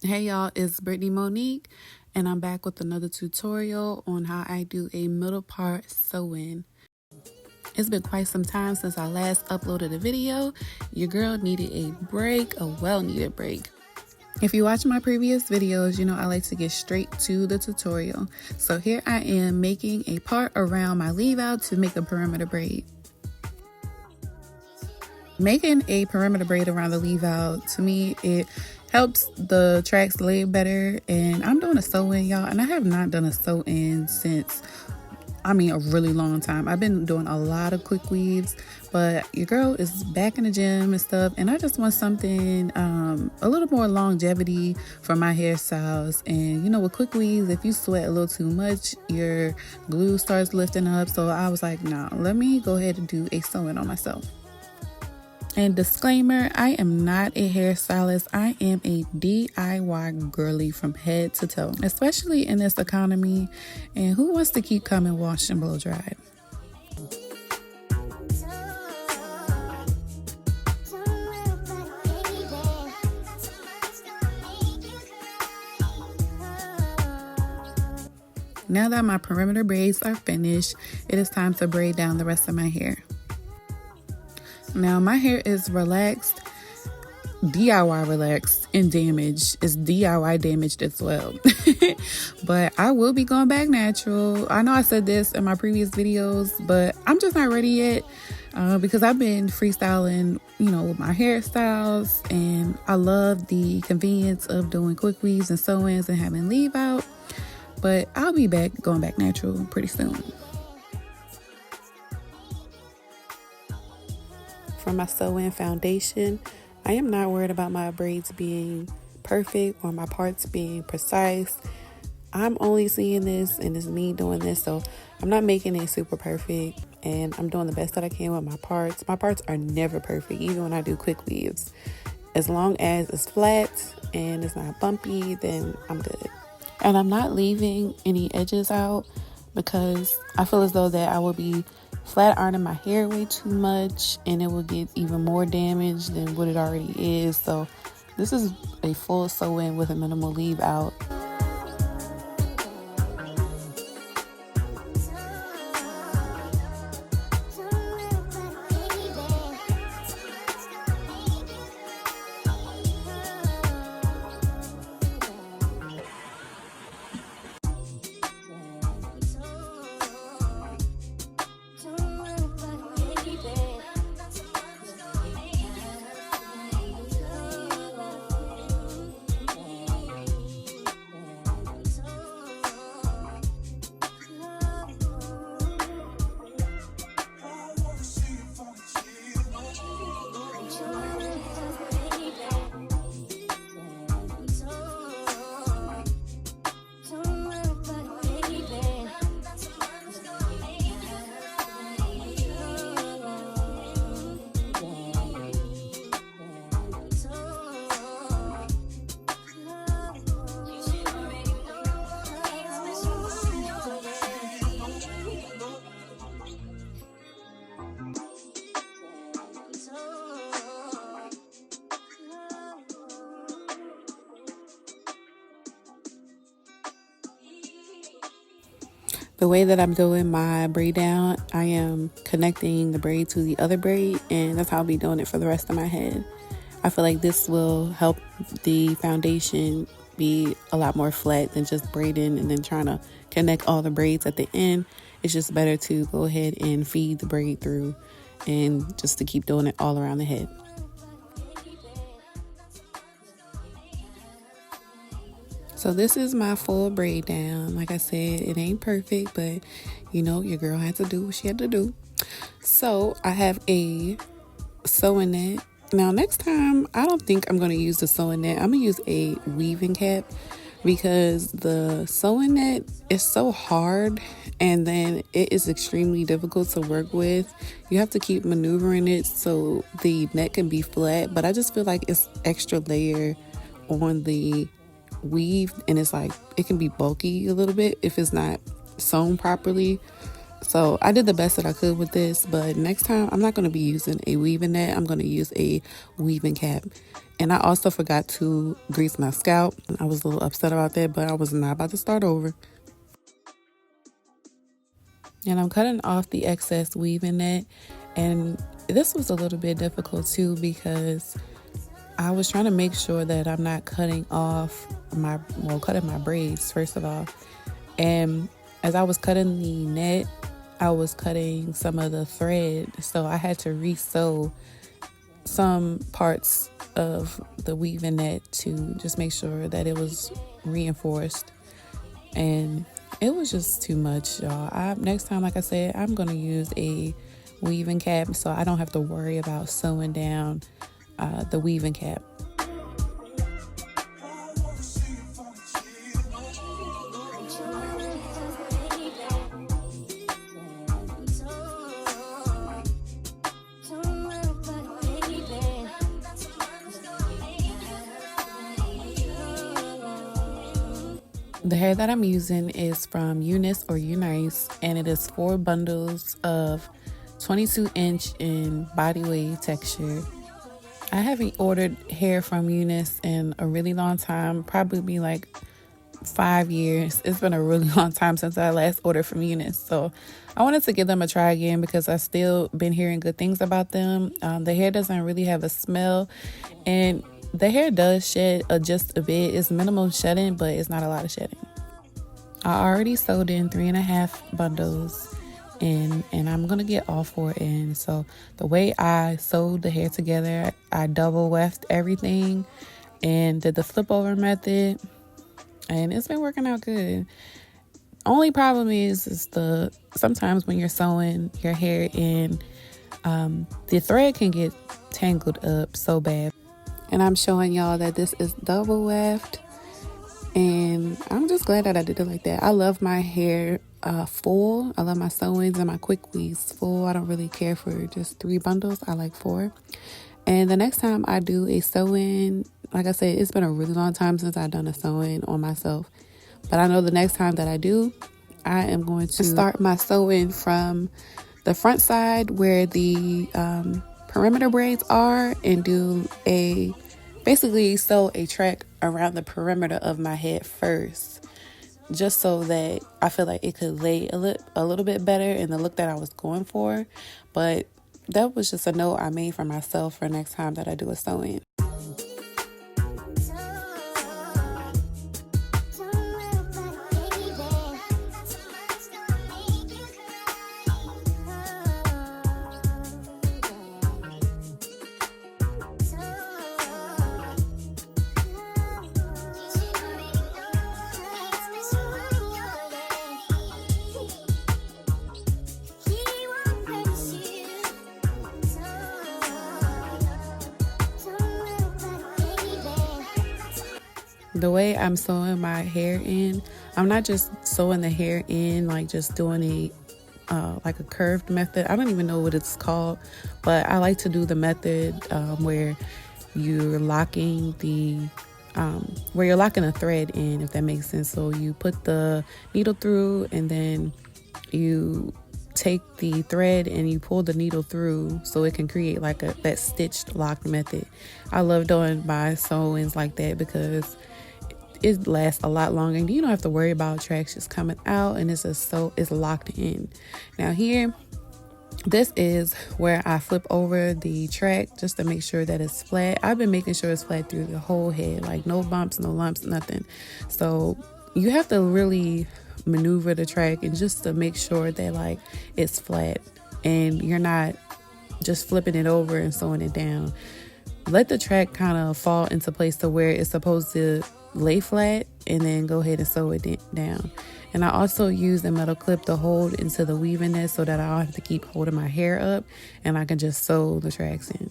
Hey y'all, it's Brittany Monique, and I'm back with another tutorial on how I do a middle part sew-in. It's been quite some time since I last uploaded a video. Your girl needed a break, a well-needed break. If you watch my previous videos, you know I like to get straight to the tutorial. So here I am making a part around my leave out to make a perimeter braid. Making a perimeter braid around the leave out, to me, it helps the tracks lay better. And I'm doing a sew-in, y'all, and I have not done a sew-in since, a really long time. I've been doing a lot of quick weaves, but your girl is back in the gym and stuff, and I just want something a little more longevity for my hairstyles. And you know, with quick weaves, if you sweat a little too much, your glue starts lifting up. So I was like, nah, let me go ahead and do a sew-in on myself. And disclaimer, I am not a hairstylist. I am a DIY girly from head to toe, especially in this economy. And who wants to keep coming washed and blow dried? Now that my perimeter braids are finished, it is time to braid down the rest of my hair. Now my hair is relaxed, DIY relaxed, and damaged. It's DIY damaged as well. But I will be going back natural. I know I said this in my previous videos, but I'm just not ready yet because I've been freestyling, you know, with my hairstyles, and I love the convenience of doing quick weaves and sew-ins and having leave out. But I'll be back, going back natural pretty soon. For my sew-in foundation, I am not worried about my braids being perfect or my parts being precise. I'm only seeing this and it's me doing this, so I'm not making it super perfect, and I'm doing the best that I can with my parts. My parts are never perfect, even when I do quick weaves. As long as it's flat and it's not bumpy, then I'm good. And I'm not leaving any edges out because I feel as though that I will be flat ironing my hair way too much and it will get even more damage than what it already is. So this is a full sew-in with a minimal leave out. The way that I'm doing my braid down, I am connecting the braid to the other braid, and that's how I'll be doing it for the rest of my head. I feel like this will help the foundation be a lot more flat than just braiding and then trying to connect all the braids at the end. It's just better to go ahead and feed the braid through and just to keep doing it all around the head. So this is my full braid down. Like I said, it ain't perfect, but you know, your girl had to do what she had to do. So I have a sewing net. Now next time, I don't think I'm going to use the sewing net. I'm going to use a weaving cap because the sewing net is so hard and then it is extremely difficult to work with. You have to keep maneuvering it so the net can be flat, but I just feel like it's extra layer on the weave, and it's like it can be bulky a little bit if it's not sewn properly. So I did the best that I could with this, but next time I'm not going to be using a weaving net. I'm going to use a weaving cap. And I also forgot to grease my scalp. I was a little upset about that, but I was not about to start over. And I'm cutting off the excess weaving net. And this was a little bit difficult too, because I was trying to make sure that I'm not cutting my braids, first of all. And as I was cutting the net, I was cutting some of the thread. So I had to re-sew some parts of the weaving net to just make sure that it was reinforced. And it was just too much, y'all. Next time, like I said, I'm going to use a weaving cap so I don't have to worry about sewing down the weaving cap. The hair that I'm using is from UNICE or UNICE, and it is 4 bundles of 22-inch in body wave texture. I haven't ordered hair from UNICE in a really long time, probably like 5 years. It's been a really long time since I last ordered from UNICE, so I wanted to give them a try again because I've still been hearing good things about them. The hair doesn't really have a smell, and the hair does shed just a bit. It's minimal shedding, but it's not a lot of shedding. I already sewed in 3.5 bundles, and I'm gonna get all 4 in. So the way I sewed the hair together, I double weft everything and did the flip over method, and it's been working out good. Only problem is sometimes when you're sewing your hair in, the thread can get tangled up so bad. And I'm showing y'all that this is double weft, and I'm just glad that I did it like that. I love my hair full. I love my sew-ins and my quick weaves full. I don't really care for just 3 bundles. I like 4. And the next time I do a sew-in, like I said, it's been a really long time since I've done a sew-in on myself. But I know the next time that I do, I am going to start my sew-in from the front side where the perimeter braids are, and basically sew a track around the perimeter of my head first, just so that I feel like it could lay a little bit better in the look that I was going for. But that was just a note I made for myself for next time that I do a sew-in. The way I'm sewing my hair in, I'm not just sewing the hair in like just doing like a curved method. I don't even know what it's called, but I like to do the method where you're locking the thread in, if that makes sense. So you put the needle through, and then you take the thread and you pull the needle through so it can create like that stitched locked method. I love doing my sew-ins like that because it lasts a lot longer, and you don't have to worry about tracks just coming out, and it's locked in. Now here, this is where I flip over the track just to make sure that it's flat. I've been making sure it's flat through the whole head, like no bumps, no lumps, nothing. So you have to really maneuver the track and just to make sure that like it's flat and you're not just flipping it over and sewing it down. Let the track kind of fall into place to where it's supposed to lay flat, and then go ahead and sew it down. And I also use a metal clip to hold into the weaving net so that I don't have to keep holding my hair up, and I can just sew the tracks in.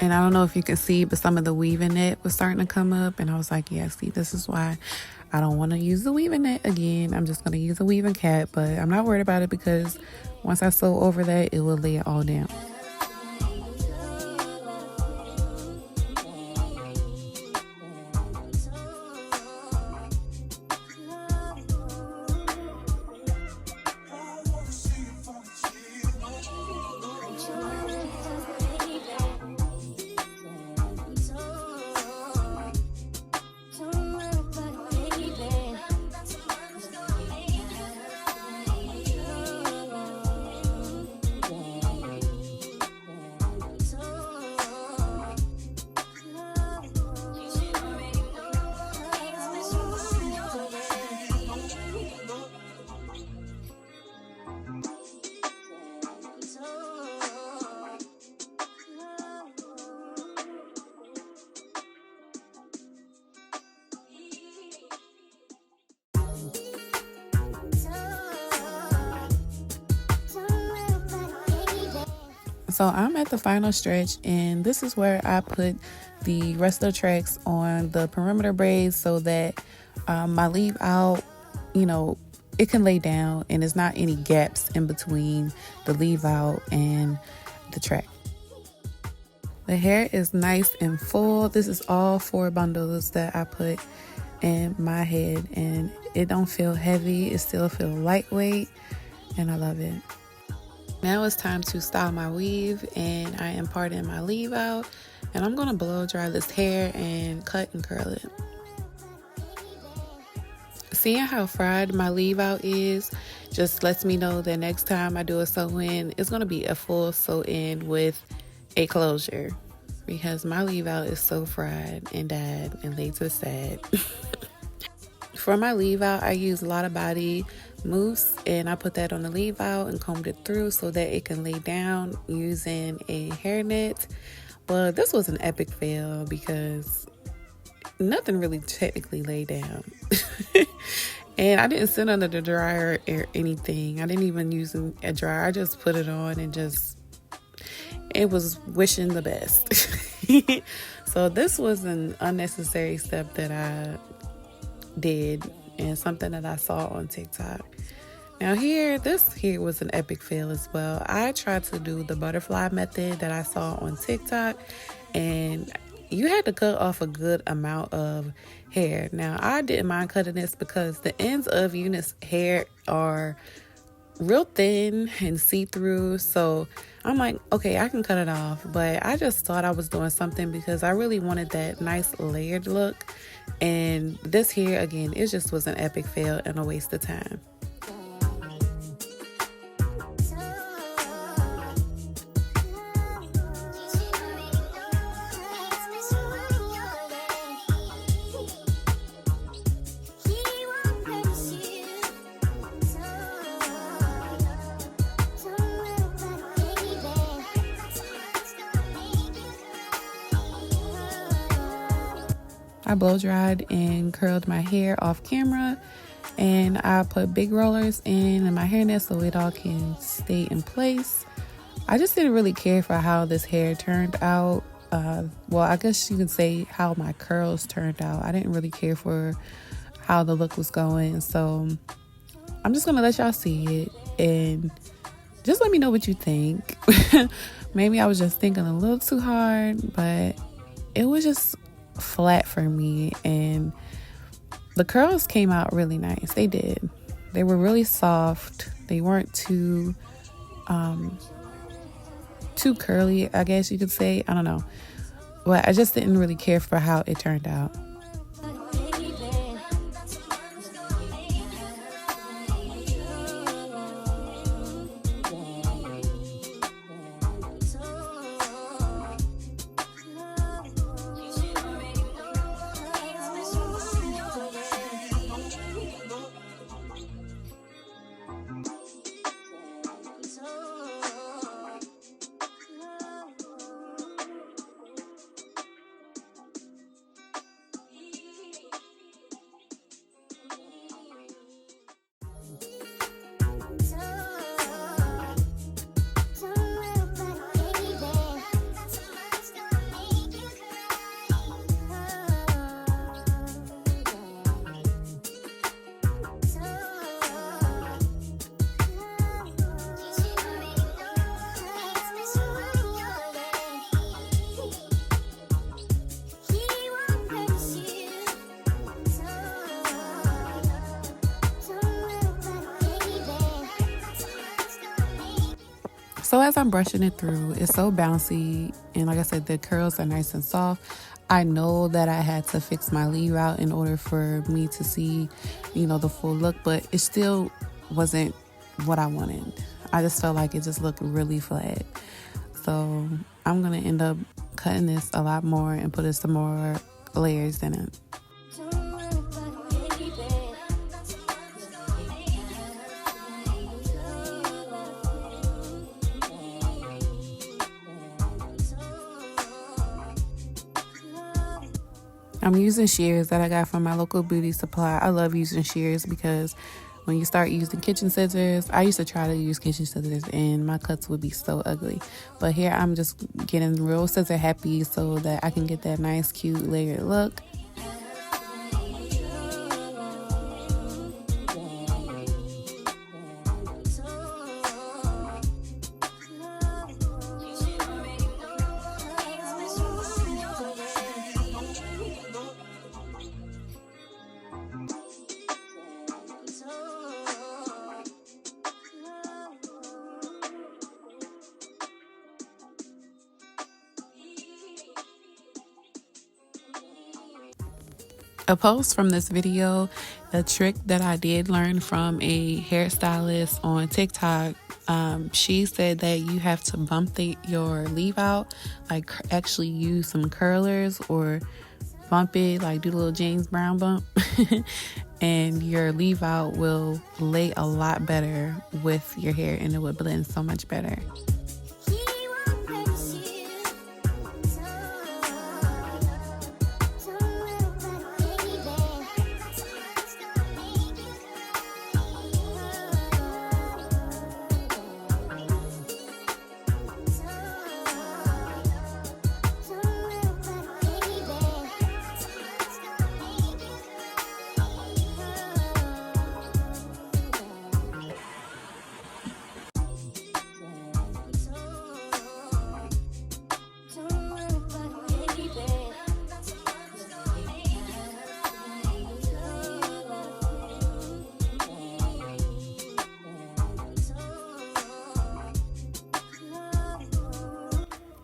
And I don't know if you can see, but some of the weaving net was starting to come up. And I was like, yeah, see, this is why I don't want to use the weaving net again. I'm just going to use a weaving cap. But I'm not worried about it because once I sew over that, it will lay it all down. So I'm at the final stretch, and this is where I put the rest of the tracks on the perimeter braids so that my leave out, it can lay down and there's not any gaps in between the leave out and the track. The hair is nice and full. This is all 4 bundles that I put in my head, and it don't feel heavy. It still feels lightweight, and I love it. Now it's time to style my weave, and I am parting my leave out, and I'm going to blow dry this hair and cut and curl it. Seeing how fried my leave out is just lets me know that next time I do a sew in, it's going to be a full sew in with a closure, because my leave out is so fried and dyed and laid to the side. For my leave out, I use a lot of body mousse, and I put that on the leave out and combed it through so that it can lay down using a hairnet. But this was an epic fail because nothing really technically laid down. And I didn't sit under the dryer or anything. I didn't even use a dryer. I just put it on and it was wishing the best. So this was an unnecessary step that I did, and something that I saw on TikTok. Now this here was an epic fail as well. I tried to do the butterfly method that I saw on TikTok, and you had to cut off a good amount of hair. Now I didn't mind cutting this because the ends of UNICE hair are real thin and see-through, so I'm like, okay, I can cut it off. But I just thought I was doing something because I really wanted that nice layered look, and this here again, it just was an epic fail and a waste of time. I blow dried and curled my hair off camera, and I put big rollers in my hairnet so it all can stay in place. I just didn't really care for how this hair turned out. Well, I guess you can say how my curls turned out. I didn't really care for how the look was going, so I'm just gonna let y'all see it and just let me know what you think. Maybe I was just thinking a little too hard, but it was just flat for me, and the curls came out really nice. They did. They were really soft. They weren't too curly, I guess you could say. I don't know, but I just didn't really care for how it turned out. So as I'm brushing it through, it's so bouncy, and like I said, the curls are nice and soft. I know that I had to fix my leave out in order for me to see, the full look, but it still wasn't what I wanted. I just felt like it just looked really flat. So I'm gonna end up cutting this a lot more and putting some more layers in it. I'm using shears that I got from my local beauty supply. I love using shears because when you start using kitchen scissors, I used to try to use kitchen scissors and my cuts would be so ugly. But here I'm just getting real scissor happy so that I can get that nice, cute, layered look. A post from this video, a trick that I did learn from a hairstylist on TikTok. She said that you have to bump your leave out, like actually use some curlers or bump it, like do the little James Brown bump, and your leave out will lay a lot better with your hair and it would blend so much better.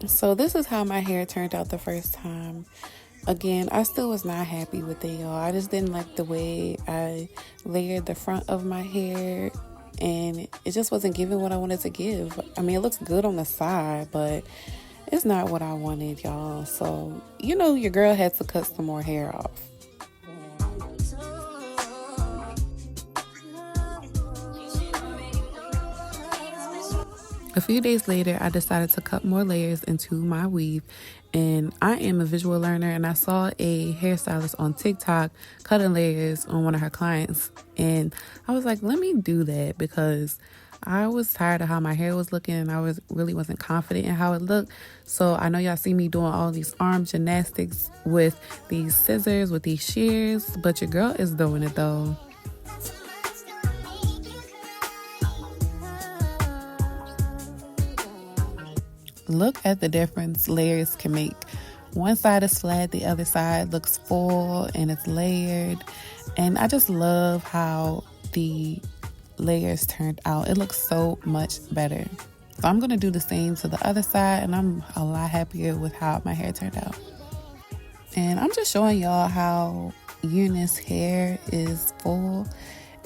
So this is how my hair turned out the first time. Again, I still was not happy with it, y'all. I just didn't like the way I layered the front of my hair, and it just wasn't giving what I wanted to give. I mean, it looks good on the side, but it's not what I wanted, y'all. So, your girl had to cut some more hair off. A few days later, I decided to cut more layers into my weave, and I am a visual learner, and I saw a hairstylist on TikTok cutting layers on one of her clients, and I was like, let me do that because I was tired of how my hair was looking, and I really wasn't confident in how it looked. So I know y'all see me doing all these arm gymnastics with these scissors, with these shears, but your girl is doing it though. Look at the difference layers can make. One side is flat, the other side looks full and it's layered. And I just love how the layers turned out. It looks so much better. So I'm going to do the same to the other side, and I'm a lot happier with how my hair turned out. And I'm just showing y'all how UNICE hair is full.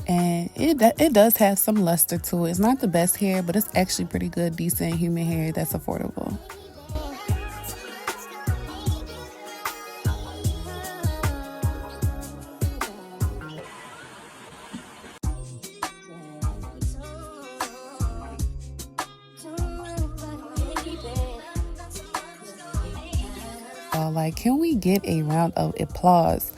And it does have some luster to it. It's not the best hair, but it's actually pretty good, decent human hair that's affordable. Like, can we get a round of applause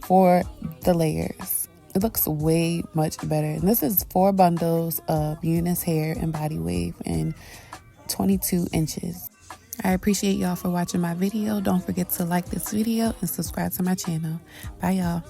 for the layers? It looks way much better. And this is 4 bundles of UNICE hair and body wave in 22 inches. I appreciate y'all for watching my video. Don't forget to like this video and subscribe to my channel. Bye, y'all.